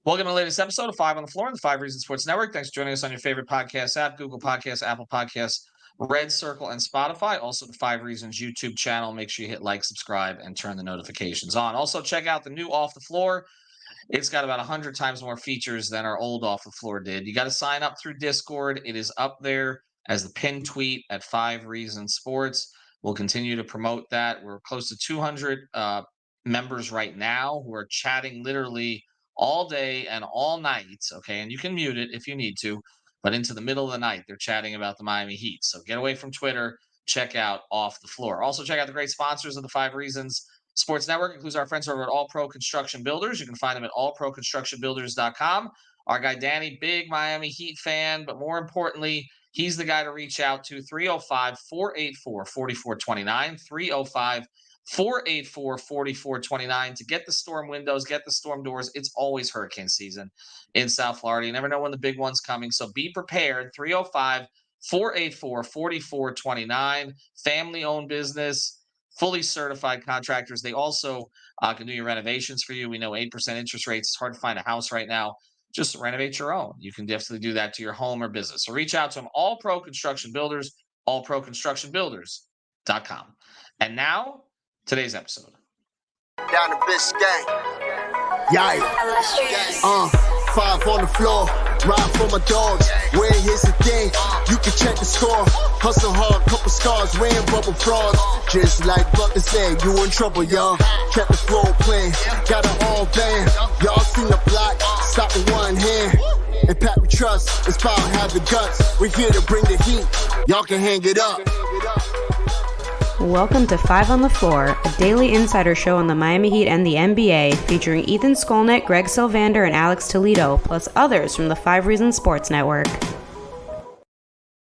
Welcome to the latest episode of Five on the Floor on the Five Reasons Sports Network. Thanks for joining us on your favorite podcast app, Google Podcasts, Apple Podcasts, Red Circle, and Spotify. Also, the Five Reasons YouTube channel. Make sure you hit like, subscribe, and turn the notifications on. Also, check out the new Off the Floor. It's got about 100 times more features than our old Off the Floor did. You got to sign up through Discord. It is up there as the pinned tweet at Five Reasons Sports. We'll continue to promote that. We're close to 200 members right now who are chatting literally all day and all night, okay? And you can mute it if you need to, but into the middle of the night, they're chatting about the Miami Heat. So get away from Twitter, check out Off the Floor. Also, check out the great sponsors of the Five Reasons Sports Network, includes our friends over at All Pro Construction Builders. You can find them at allproconstructionbuilders.com. Our guy Danny, big Miami Heat fan, but more importantly, he's the guy to reach out to, 305-484-4429, 305-484-4429 to get the storm windows, get the storm doors. It's always hurricane season in South Florida. You never know when the big one's coming, so be prepared. 305-484-4429, family-owned business, fully certified contractors. They also can do your renovations for you. We know 8% interest rates. It's hard to find a house right now. Just renovate your own. You can definitely do that to your home or business. So reach out to them, All Pro Construction Builders, allproconstructionbuilders.com. And now, today's episode. Down the Biscayne. Yikes. Five on the floor. Ride for my dogs. Where here's the thing. You can check the score. Hustle hard, couple scars. Wearing rubber frauds. Just like Butler said, you in trouble, y'all. Kept the floor playing. Got it all banned. Y'all seen the block. Stop with one hand. And Pat we trust. It's power, have the guts. We're here to bring the heat. Y'all can hang it up. Welcome to Five on the Floor, a daily insider show on the Miami Heat and the NBA, featuring Ethan Skolnick, Greg Sylvander, and Alex Toledo, plus others from the Five Reasons Sports Network.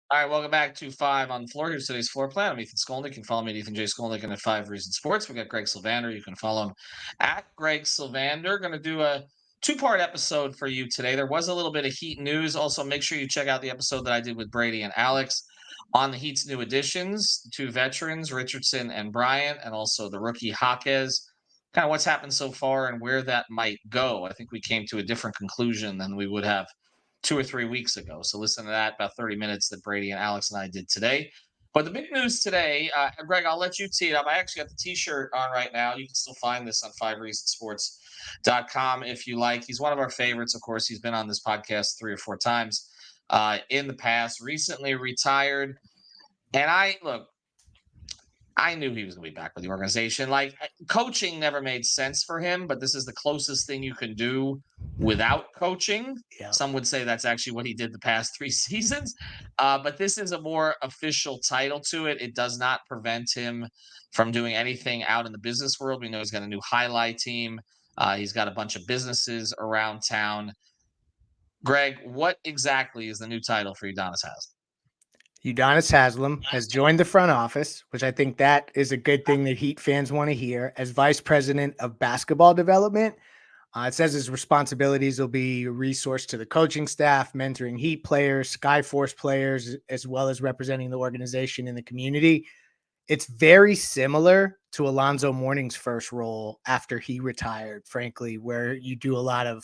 All right, welcome back to Five on the Floor. Here's today's floor plan. I'm Ethan Skolnick. You can follow me at Ethan J. Skolnick and at Five Reasons Sports. We got Greg Sylvander. You can follow him at Greg Sylvander. Going to do a two-part episode for you today. There was a little bit of Heat news. Also, make sure you check out the episode that I did with Brady and Alex on the Heat's new additions, the two veterans, Richardson and Bryant, and also the rookie Jaquez. Kind of what's happened so far and where that might go. I think we came to a different conclusion than we would have 2 or 3 weeks ago. So listen to that, about 30 minutes that Brady and Alex and I did today. But the big news today, Greg, I'll let you tee it up. I actually got the T-shirt on right now. You can still find this on FiveReasonsSports.com if you like. He's one of our favorites, of course. He's been on this podcast 3 or 4 times in the past, recently retired. And I knew he was going to be back with the organization. Like, coaching never made sense for him, but this is the closest thing you can do without coaching. Yeah. Some would say that's actually what he did the past 3 seasons. But this is a more official title to it. It does not prevent him from doing anything out in the business world. We know he's got a new highlight team. He's got a bunch of businesses around town. Greg, what exactly is the new title for Udonis Haslem? Udonis Haslem has joined the front office, which I think that is a good thing that Heat fans want to hear, as vice president of basketball development. It says his responsibilities will be a resource to the coaching staff, mentoring Heat players, Skyforce players, as well as representing the organization in the community. It's very similar to Alonzo Mourning's first role after he retired, frankly, where you do a lot of,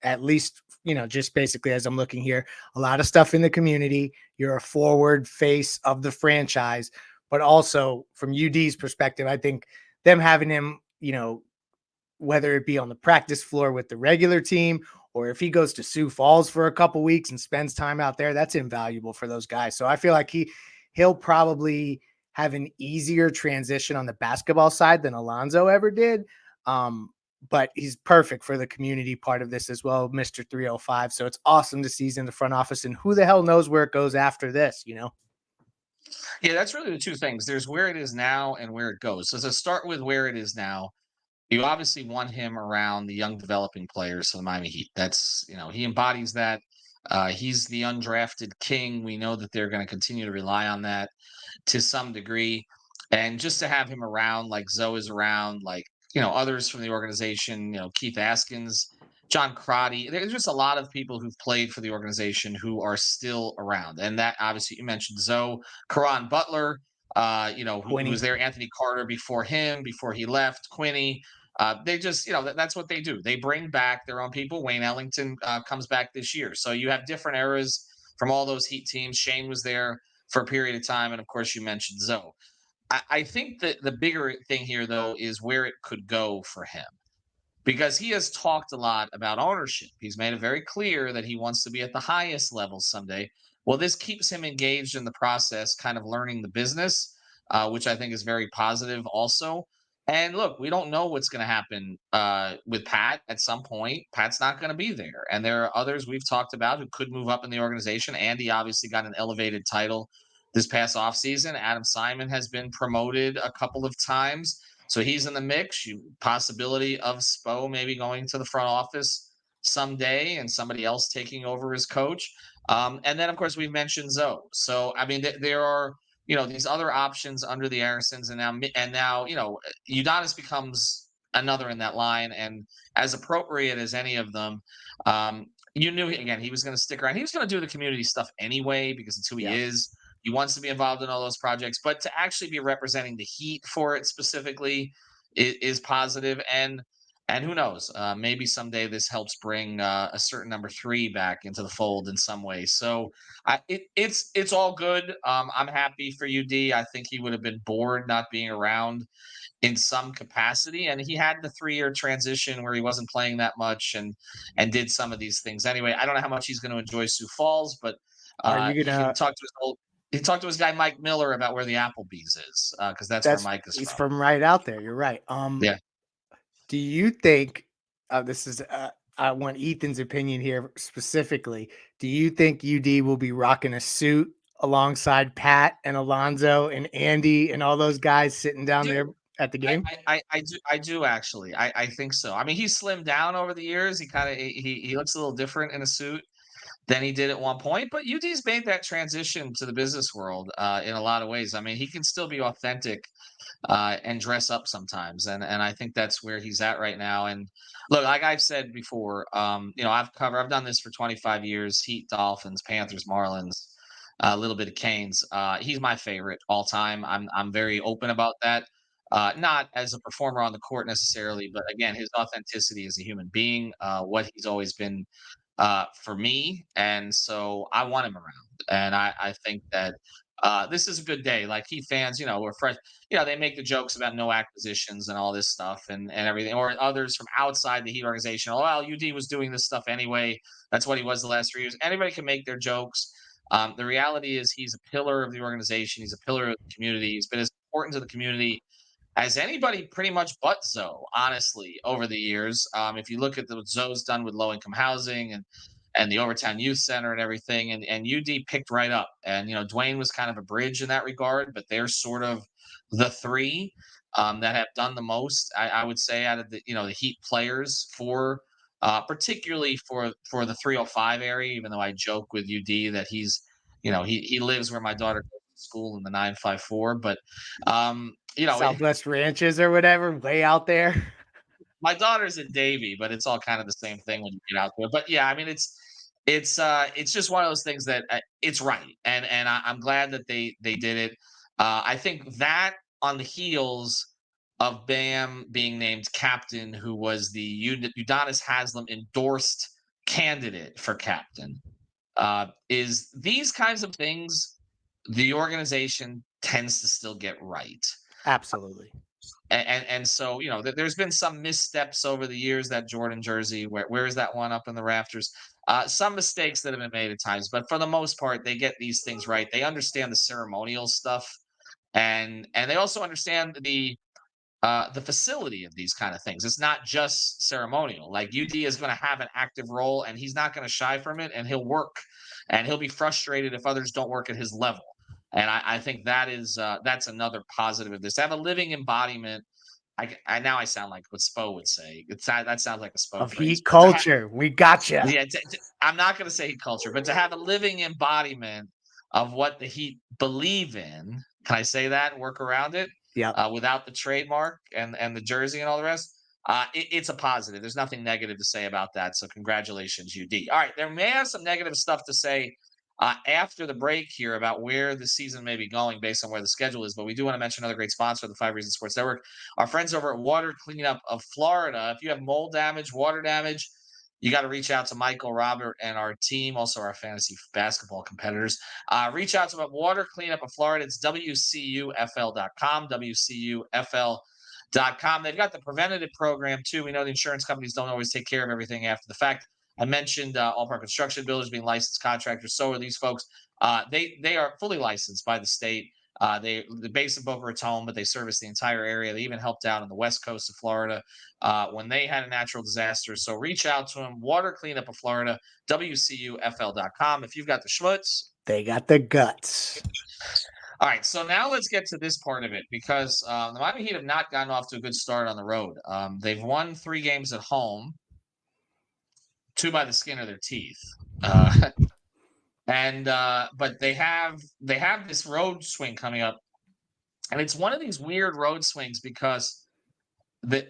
at least, just basically as I'm looking here, a lot of stuff in the community. You're a forward face of the franchise, but also from UD's perspective, I think them having him, whether it be on the practice floor with the regular team, or if he goes to Sioux Falls for a couple weeks and spends time out there, that's invaluable for those guys. So I feel like he'll probably have an easier transition on the basketball side than Alonzo ever did. But he's perfect for the community part of this as well, Mr. 305. So it's awesome to see he's in the front office, and who the hell knows where it goes after this, Yeah, that's really the two things. There's where it is now and where it goes. So to start with where it is now, you obviously want him around the young developing players of the Miami Heat. That's, he embodies that. He's the undrafted king. We know that they're going to continue to rely on that to some degree. And just to have him around, like Zoe is around, like, others from the organization, Keith Askins, John Crotty. There's just a lot of people who've played for the organization who are still around. And that, obviously, you mentioned Zoe, Caron Butler, who was there, Anthony Carter before him, before he left, Quinny. They just, that's what they do. They bring back their own people. Wayne Ellington comes back this year. So you have different eras from all those Heat teams. Shane was there for a period of time. And of course, you mentioned Zoe. I think that the bigger thing here, though, is where it could go for him because he has talked a lot about ownership. He's made it very clear that he wants to be at the highest level someday. Well, this keeps him engaged in the process, kind of learning the business, which I think is very positive also. And look, we don't know what's going to happen with Pat at some point. Pat's not going to be there. And there are others we've talked about who could move up in the organization. Andy obviously got an elevated title this past offseason. Adam Simon has been promoted a couple of times. So he's in the mix. Possibility of Spo maybe going to the front office someday and somebody else taking over as coach. And then, of course, we've mentioned Zoe. So, I mean, there are, these other options under the Arisons. And now, Udonis becomes another in that line. And as appropriate as any of them, you knew, again, he was going to stick around. He was going to do the community stuff anyway because it's who he is. He wants to be involved in all those projects, but to actually be representing the Heat for it specifically is positive. And who knows? Maybe someday this helps bring a certain number 3 back into the fold in some way. So it's all good. I'm happy for UD. I think he would have been bored not being around in some capacity, and he had the 3-year transition where he wasn't playing that much and did some of these things anyway. I don't know how much he's going to enjoy Sioux Falls, but Are you he can gonna? talk to his old. He talked to his guy Mike Miller about where the Applebee's is because that's where Mike is He's from. from right out there. You're right. Yeah. Do you think this is? I want Ethan's opinion here specifically. Do you think UD will be rocking a suit alongside Pat and Alonzo and Andy and all those guys sitting down there at the game? I do actually. I think so. I mean, he's slimmed down over the years. He kind of he looks a little different in a suit than he did at one point. But UD's made that transition to the business world in a lot of ways. I mean, he can still be authentic and dress up sometimes, and I think that's where he's at right now. And look, like I've said before, I've done this for 25 years: Heat, Dolphins, Panthers, Marlins, a little bit of Canes. He's my favorite all time. I'm very open about that. Not as a performer on the court necessarily, but again, his authenticity as a human being, what he's always been for me. And so I want him around. And I think that this is a good day. Like Heat fans, we're fresh. They make the jokes about no acquisitions and all this stuff and everything, or others from outside the Heat organization. Oh, well, UD was doing this stuff anyway. That's what he was the last 3 years. Anybody can make their jokes. The reality is he's a pillar of the organization. He's a pillar of the community. He's been as important to the community as anybody pretty much but Zoe, honestly, over the years. If you look at what Zoe's done with low income housing and the Overtown Youth Center and everything, and UD picked right up. And Dwayne was kind of a bridge in that regard, but they're sort of the 3 that have done the most, I would say, out of the Heat players for particularly for the 305 area, even though I joke with UD that he's he lives where my daughter goes to school in the 954. But Southwest Ranches or whatever, way out there. my daughter's in Davie, but it's all kind of the same thing when you get out there. But yeah, I mean, it's just one of those things that it's right, and I'm glad that they did it. I think that on the heels of Bam being named captain, who was the Udonis Haslem endorsed candidate for captain, is these kinds of things the organization tends to still get right. Absolutely. And so there's been some missteps over the years. That Jordan jersey, where is that one up in the rafters? Some mistakes that have been made at times, but for the most part, they get these things right. They understand the ceremonial stuff, and they also understand the facility of these kind of things. It's not just ceremonial. Like UD is going to have an active role, and he's not going to shy from it, and he'll work, and he'll be frustrated if others don't work at his level. And I think that's another positive of this. To have a living embodiment. I now I sound like what Spo would say. That sounds like a Spo Of phrase. Heat culture. We gotcha. Yeah, I'm not going to say Heat culture, but to have a living embodiment of what the Heat believe in. Can I say that and work around it? Yeah. Without the trademark and the jersey and all the rest. It's a positive. There's nothing negative to say about that. So congratulations, UD. All right, there may have some negative stuff to say after the break here about where the season may be going based on where the schedule is. But we do want to mention another great sponsor of the 5 Reasons Sports Network, our friends over at Water Cleanup of Florida. If you have mold damage, water damage, you got to reach out to Michael, Robert, and our team, also our fantasy basketball competitors. Reach out to them at Water Cleanup of Florida. It's WCUFL.com, WCUFL.com. They've got the preventative program, too. We know the insurance companies don't always take care of everything after the fact. I mentioned All Park Construction Builders being licensed contractors. So are these folks. They are fully licensed by the state. They're based in Boca Raton, but they service the entire area. They even helped out on the west coast of Florida when they had a natural disaster. So reach out to them. Water Cleanup of Florida, WCUFL.com. If you've got the schmutz, they got the guts. All right, so now let's get to this part of it because the Miami Heat have not gotten off to a good start on the road. They've won 3 games at home, 2 by the skin of their teeth. But they have this road swing coming up, and it's one of these weird road swings because the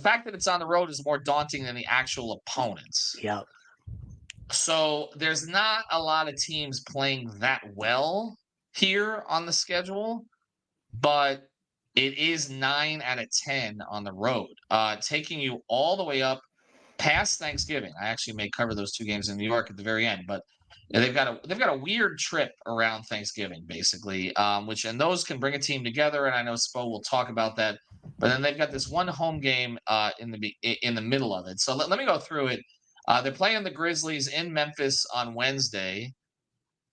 fact that it's on the road is more daunting than the actual opponents. Yeah. So there's not a lot of teams playing that well here on the schedule, but it is 9 out of 10 on the road, taking you all the way up past Thanksgiving. I actually may cover those 2 games in New York at the very end, but they've got a weird trip around Thanksgiving, basically, and those can bring a team together. And I know Spo will talk about that. But then they've got this one home game in the middle of it. So let me go through it. They're playing the Grizzlies in Memphis on Wednesday.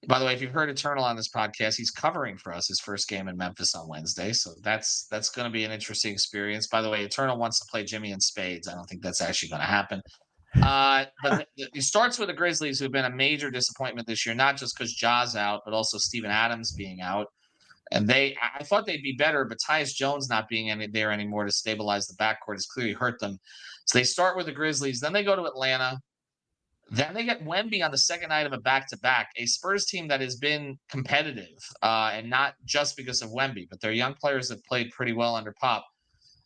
By the way, if you've heard Eternal on this podcast, he's covering for us his first game in Memphis on Wednesday. So that's going to be an interesting experience. By the way, Eternal wants to play Jimmy in spades. I don't think that's actually going to happen. But it starts with the Grizzlies, who've been a major disappointment this year, not just because Ja's out, but also Steven Adams being out. And I thought they'd be better, but Tyus Jones not being there anymore to stabilize the backcourt has clearly hurt them. So they start with the Grizzlies. Then they go to Atlanta. Then they get Wemby on the second night of a back-to-back, a Spurs team that has been competitive, and not just because of Wemby, but their young players have played pretty well under Pop.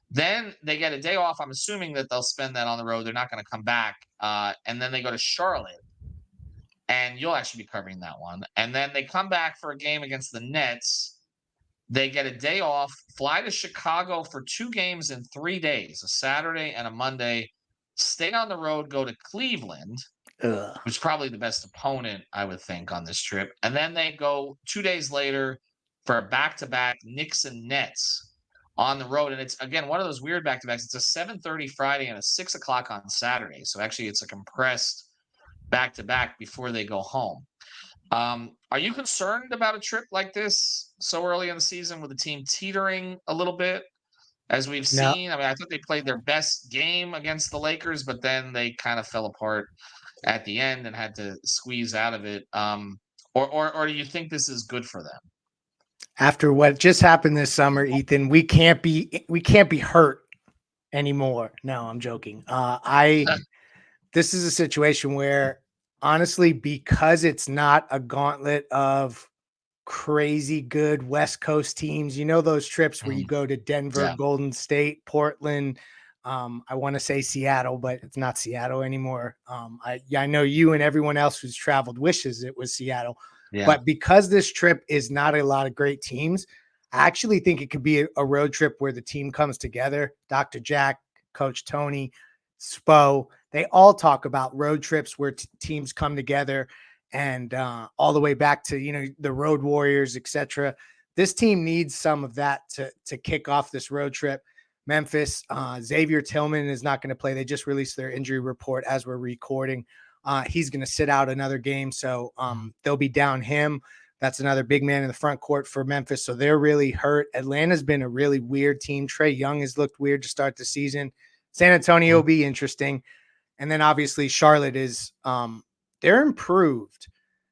Then they get a day off. I'm assuming that they'll spend that on the road. They're not going to come back. And then they go to Charlotte, and you'll actually be covering that one. And then they come back for a game against the Nets. They get a day off, fly to Chicago for 2 games in 3 days, a Saturday and a Monday, stay on the road, go to Cleveland, which is probably the best opponent, I would think, on this trip. And then they go 2 days later for a back-to-back Knicks and Nets on the road. And it's, again, one of those weird back-to-backs. It's a 7:30 Friday and a 6 o'clock on Saturday. So actually it's a compressed back-to-back before they go home. Are you concerned about a trip like this so early in the season with the team teetering a little bit, as we've seen? No. I mean, I thought they played their best game against the Lakers, but then they kind of fell apart at the end and had to squeeze out of it. Or do you think this is good for them? After what just happened this summer, Ethan, we can't be hurt anymore. No, I'm joking. This is a situation where, honestly, because it's not a gauntlet of crazy good West Coast teams, you know, those trips where you go to Denver, Golden State, Portland, I want to say Seattle, but it's not Seattle anymore. I know you and everyone else who's traveled wishes it was Seattle. Yeah. But because this trip is not a lot of great teams, I actually think it could be a road trip where the team comes together. Dr. Jack, Coach Tony, Spo, they all talk about road trips where teams come together, and all the way back to, you know, the Road Warriors, etc. This team needs some of that to kick off this road trip. Memphis, Xavier Tillman is not going to play. They just released their injury report as we're recording. He's going to sit out another game, so they'll be down him. That's another big man in the front court for Memphis, so they're really hurt. Atlanta's been a really weird team. Trae Young has looked weird to start the season. San Antonio will be interesting. And then obviously Charlotte is they're improved.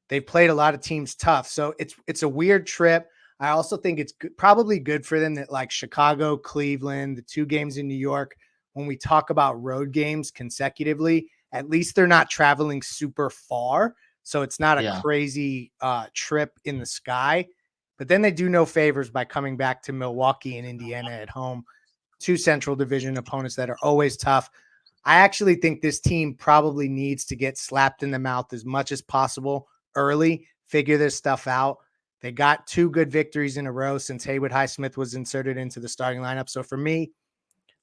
They've played a lot of teams tough, so it's a weird trip. I also think it's probably good for them that, like, Chicago, Cleveland, the 2 games in New York, when we talk about road games consecutively, at least they're not traveling super far. So it's not a crazy trip in the sky. But then they do no favors by coming back to Milwaukee and Indiana at home, 2 Central Division opponents that are always tough. I actually think this team probably needs to get slapped in the mouth as much as possible early, figure this stuff out. They got 2 good victories in a row since Haywood Highsmith was inserted into the starting lineup. So for me,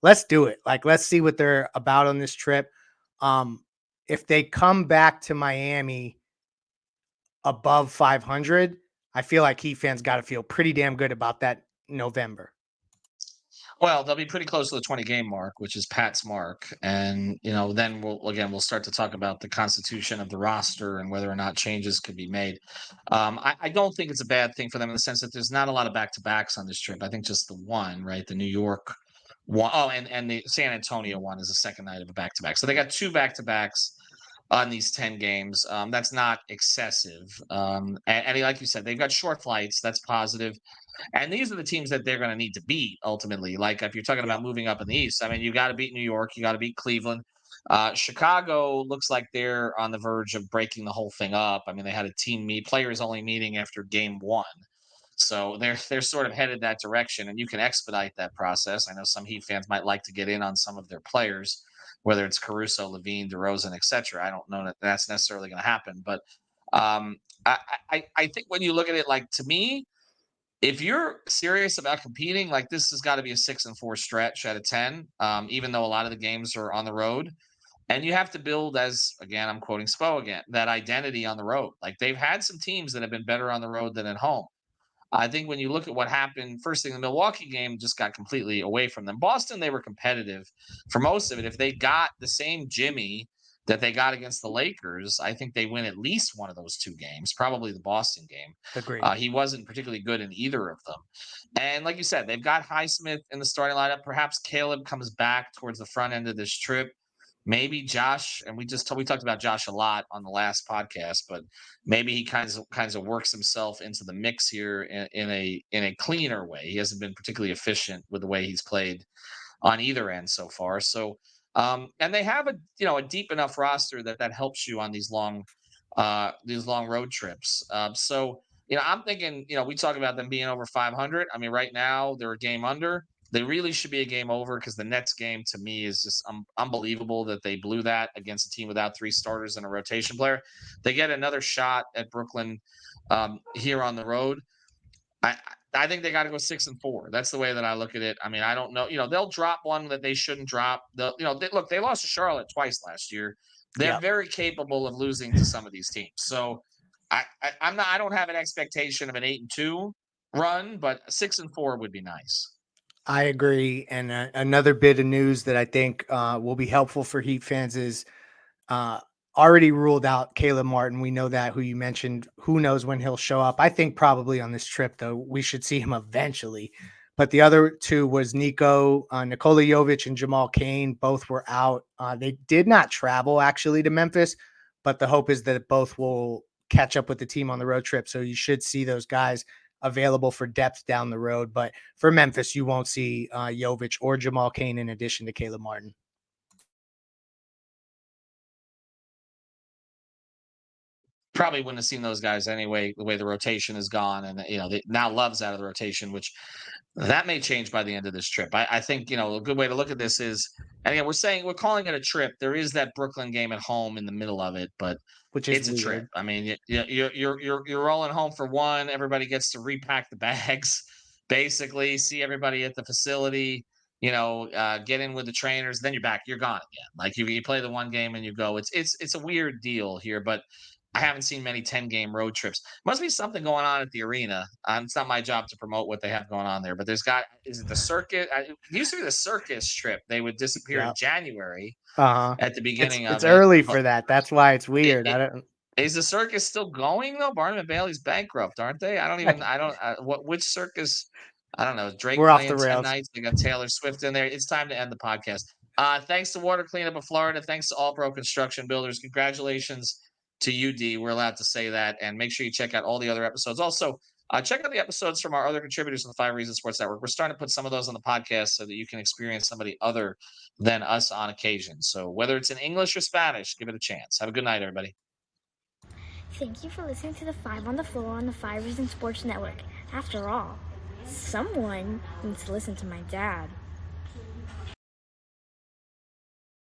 let's do it. Like, let's see what they're about on this trip. If they come back to Miami above 500, I feel like Heat fans got to feel pretty damn good about that November. Well, they'll be pretty close to the 20-game mark, which is Pat's mark. And, then we'll start to talk about the constitution of the roster and whether or not changes could be made. I don't think it's a bad thing for them in the sense that there's not a lot of back-to-backs on this trip. I think just the one, right? The New York one. Oh, and the San Antonio one is the second night of a back-to-back. So they got 2 back-to-backs on these 10 games. That's not excessive. And like you said, they've got short flights. That's positive. And these are the teams that they're going to need to beat ultimately. Like if you're talking about moving up in the East, I mean, you got to beat New York, you got to beat Cleveland. Chicago looks like they're on the verge of breaking the whole thing up. I mean, they had a team players only meeting after game 1. So they're sort of headed that direction, and you can expedite that process. I know some Heat fans might like to get in on some of their players, whether it's Caruso, Levine, DeRozan, etc. I don't know that that's necessarily going to happen, but I think when you look at it, like to me, if you're serious about competing, like this has got to be a 6-4 stretch out of 10, even though a lot of the games are on the road. And you have to build, as again, I'm quoting Spo again, that identity on the road. Like they've had some teams that have been better on the road than at home. I think when you look at what happened, first thing, the Milwaukee game just got completely away from them. Boston, they were competitive for most of it. If they got the same Jimmy that they got against the Lakers, I think they win at least one of those 2 games, probably the Boston game. Agreed. He wasn't particularly good in either of them. And like you said, they've got Highsmith in the starting lineup. Perhaps Caleb comes back towards the front end of this trip. Maybe Josh, and we talked about Josh a lot on the last podcast, but maybe he kinds of works himself into the mix here in a cleaner way. He hasn't been particularly efficient with the way he's played on either end so far. So, and they have a deep enough roster that helps you on these long road trips. So, I'm thinking, we talk about them being over 500. I mean, right now they're a game under. They really should be a game over because the Nets game to me is just unbelievable that they blew that against a team without 3 starters and a rotation player. They get another shot at Brooklyn here on the road. I think they got to go 6-4. That's the way that I look at it. I mean, I don't know. They'll drop one that they shouldn't drop. They lost to Charlotte twice last year. They're very capable of losing to some of these teams. So I don't have an expectation of an 8-2 run, but 6-4 would be nice. I agree. And another bit of news that I think will be helpful for Heat fans is already ruled out Caleb Martin. We know that, who you mentioned. Who knows when he'll show up? I think probably on this trip, though. We should see him eventually. But the other 2 was Nikola Jovic and Jamal Cain. Both were out. They did not travel actually to Memphis, but the hope is that both will catch up with the team on the road trip. So you should see those guys available for depth down the road. But for Memphis, you won't see Jovic or Jamal Cain in addition to Caleb Martin. Probably wouldn't have seen those guys anyway, the way the rotation is gone. And, now Love's out of the rotation, which that may change by the end of this trip. I think, a good way to look at this is, and again, we're calling it a trip. There is that Brooklyn game at home in the middle of it, but it's a trip. I mean, you're rolling home for one. Everybody gets to repack the bags, basically, see everybody at the facility, get in with the trainers. Then you're back. You're gone again. Like you play the one game and you go. It's a weird deal here, but I haven't seen many 10-game road trips. Must be something going on at the arena. It's not my job to promote what they have going on there, but is it the circuit? It used to be the circus trip. They would disappear in January at the beginning of it. It's early for that. That's why it's weird. Is the circus still going though? Barnum and Bailey's bankrupt, aren't they? Which circus? I don't know. Drake We're playing off the 10 rails. nights. They got Taylor Swift in there. It's time to end the podcast. Thanks to Water Cleanup of Florida. Thanks to All Pro Construction Builders. Congratulations to UD. We're allowed to say that. And make sure you check out all the other episodes. Also, check out the episodes from our other contributors on the 5 Reasons Sports Network. We're starting to put some of those on the podcast so that you can experience somebody other than us on occasion. So whether it's in English or Spanish, give it a chance. Have a good night, everybody. Thank you for listening to the 5 on the Floor on the 5 Reasons Sports Network. After all, someone needs to listen to my dad.